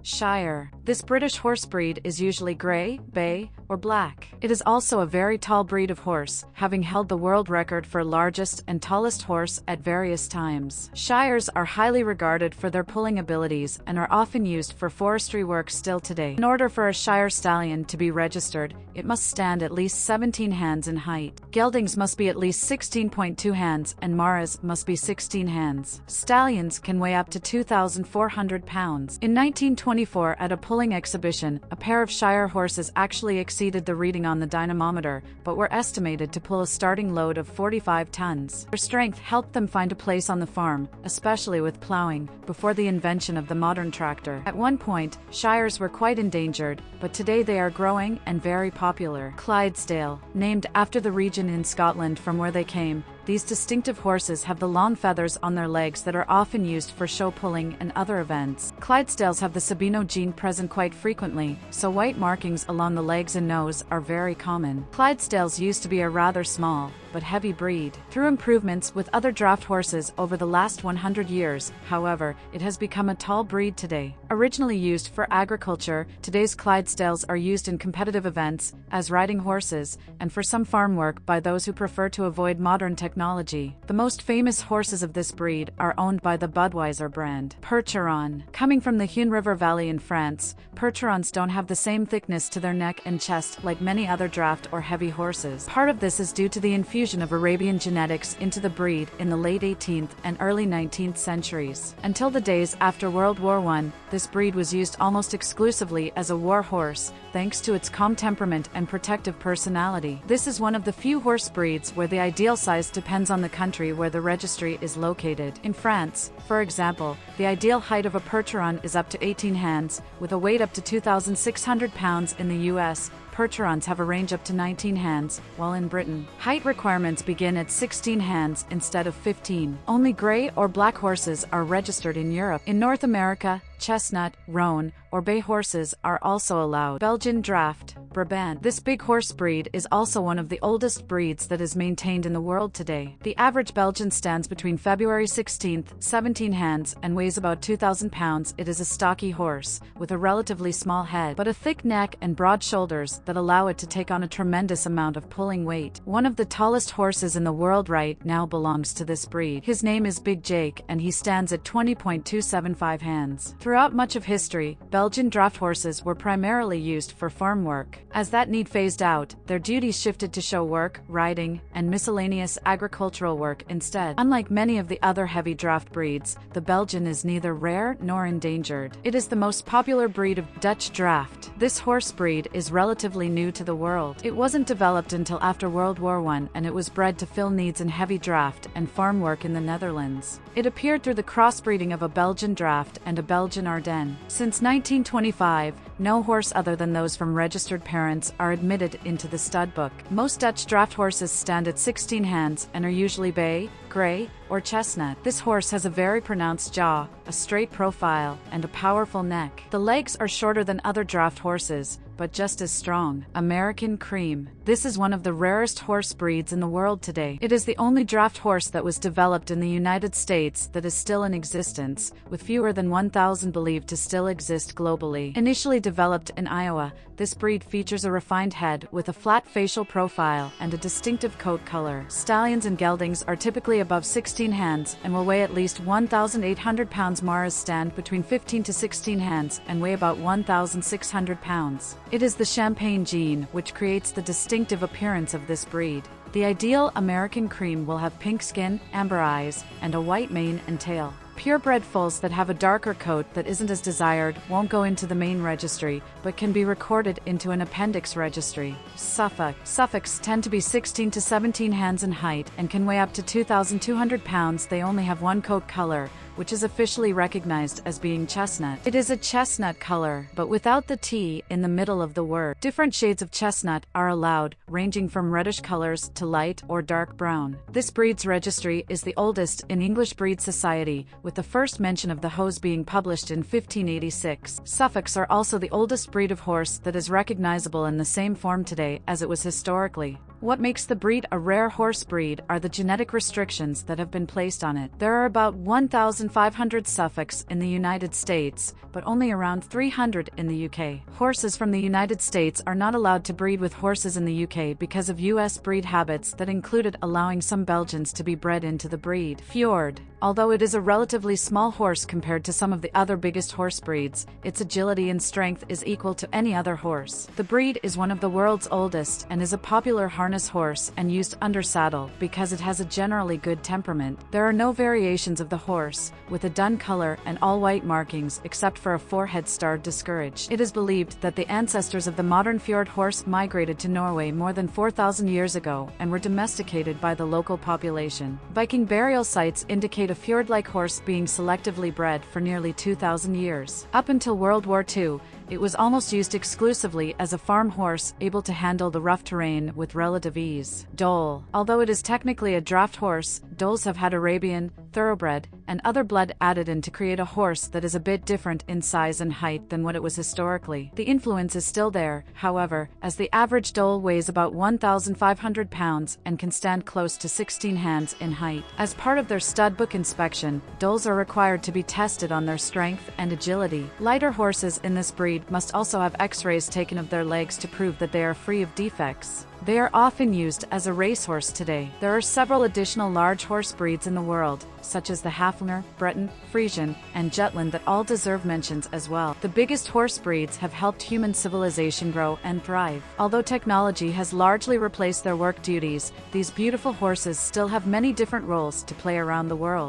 Shire. This British horse breed is usually grey, bay, or black. It is also a very tall breed of horse, having held the world record for largest and tallest horse at various times. Shires are highly regarded for their pulling abilities and are often used for forestry work still today. In order for a Shire stallion to be registered, it must stand at least 17 hands in height. Geldings must be at least 16.2 hands and Maras must be 16 hands. Stallions can weigh up to 2,400 pounds. In 1924, at a pulling exhibition, a pair of Shire horses actually exceeded the reading on the dynamometer, but were estimated to pull a starting load of 45 tons. Their strength helped them find a place on the farm, especially with plowing, before the invention of the modern tractor. At one point, Shires were quite endangered, but today they are growing and very popular. Clydesdale, named after the region in Scotland from where they came, these distinctive horses have the long feathers on their legs that are often used for show pulling and other events. Clydesdales have the Sabino gene present quite frequently, so white markings along the legs and nose are very common. Clydesdales used to be a rather small, but heavy breed. Through improvements with other draft horses over the last 100 years, however, it has become a tall breed today. Originally used for agriculture, today's Clydesdales are used in competitive events, as riding horses, and for some farm work by those who prefer to avoid modern technology. The most famous horses of this breed are owned by the Budweiser brand. Percheron. Coming from the Huon River Valley in France, Percherons don't have the same thickness to their neck and chest like many other draft or heavy horses. Part of this is due to the infusion of Arabian genetics into the breed in the late 18th and early 19th centuries. Until the days after World War I, this breed was used almost exclusively as a war horse, thanks to its calm temperament and protective personality. This is one of the few horse breeds where the ideal size depends on the country where the registry is located. In France, for example, the ideal height of a Percheron is up to 18 hands, with a weight up to 2,600 pounds. In the US, Percherons have a range up to 19 hands, while in Britain, height requirements begin at 16 hands instead of 15. Only gray or black horses are registered in Europe. In North America, chestnut, roan, or bay horses are also allowed. Belgian Draft, Brabant. This big horse breed is also one of the oldest breeds that is maintained in the world today. The average Belgian stands between February 16th, 17 hands, and weighs about 2,000 pounds. It is a stocky horse, with a relatively small head, but a thick neck and broad shoulders that allow it to take on a tremendous amount of pulling weight. One of the tallest horses in the world right now belongs to this breed. His name is Big Jake, and he stands at 20.275 hands. Throughout much of history, Belgian draft horses were primarily used for farm work. As that need phased out, their duties shifted to show work, riding, and miscellaneous agricultural work instead. Unlike many of the other heavy draft breeds, the Belgian is neither rare nor endangered. It is the most popular breed of Dutch draft. This horse breed is relatively new to the world. It wasn't developed until after World War I, and it was bred to fill needs in heavy draft and farm work in the Netherlands. It appeared through the crossbreeding of a Belgian Draft and a Belgian Ardennes. Since 1925, no horse other than those from registered parents are admitted into the stud book. Most Dutch draft horses stand at 16 hands and are usually bay, gray, or chestnut. This horse has a very pronounced jaw, a straight profile, and a powerful neck. The legs are shorter than other draft horses, but just as strong. American Cream. This is one of the rarest horse breeds in the world today. It is the only draft horse that was developed in the United States that is still in existence, with fewer than 1,000 believed to still exist globally. Initially developed in Iowa, this breed features a refined head with a flat facial profile and a distinctive coat color. Stallions and geldings are typically above 16 hands and will weigh at least 1,800 pounds. Maras stand between 15 to 16 hands and weigh about 1,600 pounds. It is the Champagne gene which creates the distinctive appearance of this breed. The ideal American Cream will have pink skin, amber eyes, and a white mane and tail. Purebred foals that have a darker coat that isn't as desired won't go into the main registry, but can be recorded into an appendix registry. Suffolk. Suffolks tend to be 16 to 17 hands in height and can weigh up to 2,200 pounds. They only have one coat color, which is officially recognized as being chestnut. It is a chestnut color, but without the T in the middle of the word. Different shades of chestnut are allowed, ranging from reddish colors to light or dark brown. This breed's registry is the oldest in English Breed Society, with the first mention of the hose being published in 1586. Suffolks are also the oldest breed of horse that is recognizable in the same form today as it was historically. What makes the breed a rare horse breed are the genetic restrictions that have been placed on it. There are about 1,500 Suffolks in the United States, but only around 300 in the UK. Horses from the United States are not allowed to breed with horses in the UK because of US breed habits that included allowing some Belgians to be bred into the breed. Fjord. Although it is a relatively small horse compared to some of the other biggest horse breeds, its agility and strength is equal to any other horse. The breed is one of the world's oldest and is a popular harness horse and used under saddle because it has a generally good temperament. There are no variations of the horse, with a dun color and all white markings except for a forehead star discouraged. It is believed that the ancestors of the modern fjord horse migrated to Norway more than 4,000 years ago and were domesticated by the local population. Viking burial sites indicate a fjord-like horse being selectively bred for nearly 2,000 years. Up until World War II, it was almost used exclusively as a farm horse able to handle the rough terrain with relative ease. Dole. Although it is technically a draft horse, doles have had Arabian, thoroughbred, and other blood added in to create a horse that is a bit different in size and height than what it was historically. The influence is still there, however, as the average dole weighs about 1,500 pounds and can stand close to 16 hands in height. As part of their stud book inspection, doles are required to be tested on their strength and agility. Lighter horses in this breed must also have x-rays taken of their legs to prove that they are free of defects. They are often used as a racehorse today. There are several additional large horse breeds in the world, such as the Haflinger, Breton, Friesian, and Jutland that all deserve mentions as well. The biggest horse breeds have helped human civilization grow and thrive. Although technology has largely replaced their work duties, these beautiful horses still have many different roles to play around the world.